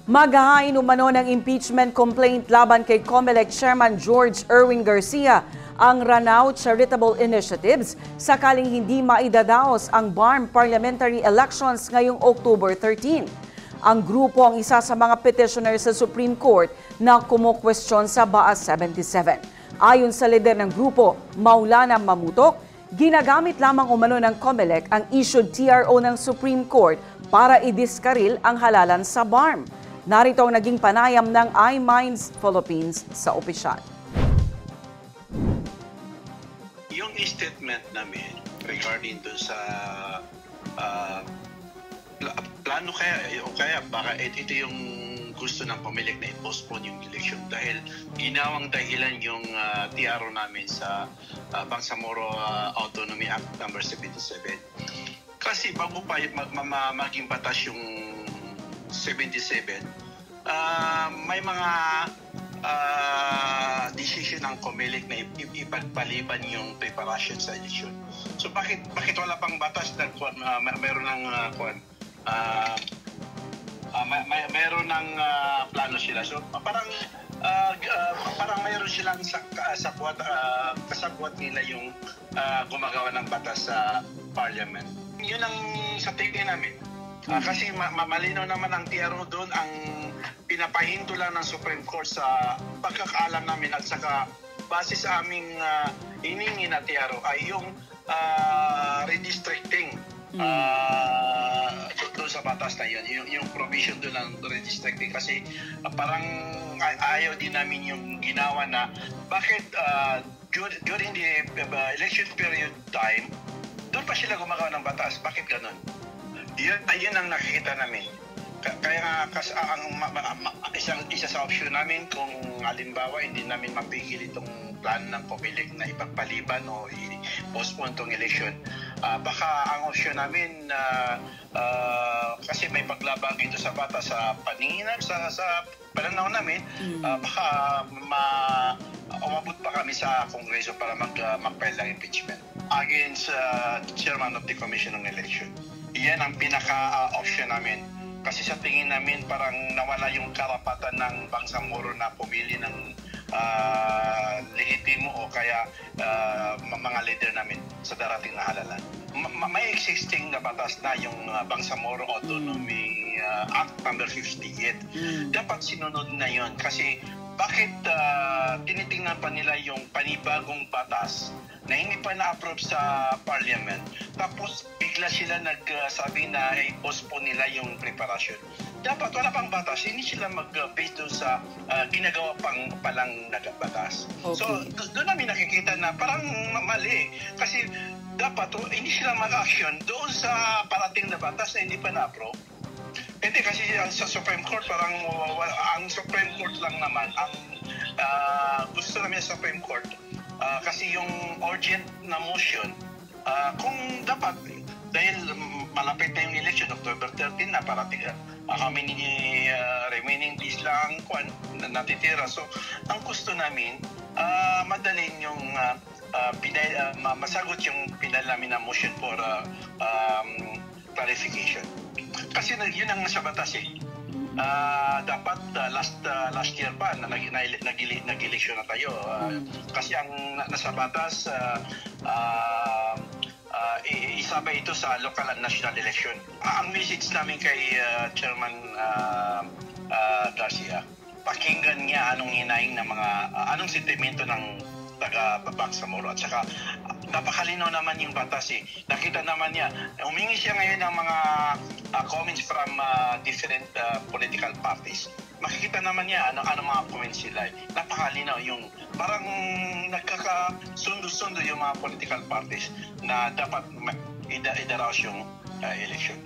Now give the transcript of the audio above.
Maghahain umano ng impeachment complaint laban kay COMELEC Chairman George Erwin Garcia ang Ranao Charitable Initiatives sakaling hindi maidadaos ang BARM parliamentary elections ngayong October 13. Ang grupo ang isa sa mga petitioners sa Supreme Court na kumukwestiyon sa Baas 77. Ayon sa lider ng grupo, Maulana Mamutok, ginagamit lamang umano ng COMELEC ang issued TRO ng Supreme Court para idiskaril ang halalan sa BARM. Narito ang naging panayam ng iMinds Philippines sa opisyal. Yung statement namin regarding doon sa plano kaya baka ito yung gusto ng COMELEC na i-postpone yung election dahil ginawang dahilan yung TRO namin sa Bangsamoro Autonomy Act number 77. Kasi bago pa maging batas yung 77, may mga decision ng COMELEC na ipagpaliban yung preparation sa election. So bakit wala pang batas na meron ng meron ng plano sila. So parang mayroon silang kasabwat nila yung gumagawa ng batas sa parliament. Yun ang sa tingin namin. Kasi malinaw naman ang TRO doon, ang pinapahinto lang ng Supreme Court sa pagkakaalam namin at saka base sa aming hiningi na TRO ay yung redistricting doon sa batas na yun, yung provision doon ng redistricting kasi parang ayaw din namin yung ginawa na bakit during the election period time doon pa sila gumagawa ng batas, bakit ganun? Yun ang nakikita namin. Kaya nga isa sa option namin kung halimbawa hindi namin mapigil itong plan ng COMELEC na ipagpaliban o i-postpone itong election. Baka ang option namin kasi may paglabag ito sa bata sa paninginan sa pananaw namin, baka umabot pa kami sa Kongreso para mag-file ng impeachment against Chairman of the Commission on Election. Iyan ang pinaka-option namin. Kasi sa tingin namin parang nawala yung karapatan ng Bangsamoro na pumili ng lehitimo o kaya mga leader namin sa darating na halalan. May existing na batas na yung Bangsamoro Autonomy Act number 58. Dapat sinunod na yon kasi bakit tinitingnan pa nila yung panibagong batas na hindi pa na-approve sa parliament tapos bigla sila nagsabi na i-postpone nila yung preparation. Dapat wala pang batas, hindi sila mag-base doon sa ginagawa palang nagbatas. Okay. So doon namin nakikita na parang mali kasi dapat hindi sila mag-action doon sa parating na batas na hindi pa na-approve. Hindi kasi sa Supreme Court parang ang Supreme Court lang naman ang gusto namin sa Supreme Court kasi yung urgent na motion kung dapat dahil malapit na yung election October 13 na parating kami remaining days lang natitira. So ang gusto namin madalin yung masagot yung pinal namin na motion for clarification. Kasi yun ang nasa batas eh. Dapat last year pa nag-election na tayo. Kasi ang nasa batas isabay ito sa local and national election. Ang message namin kay Chairman Garcia, pakinggan niya anong hinaing ng anong sentimento ng taga-Bangsamoro at saka napakalinaw naman yung batas eh. Nakita naman niya, humingi siya ngayon ng mga comments from different political parties. Makikita naman niya ano mga comments sila. Napakalinaw yung parang nagkakasundo-sundo yung mga political parties na dapat idaraos yung election.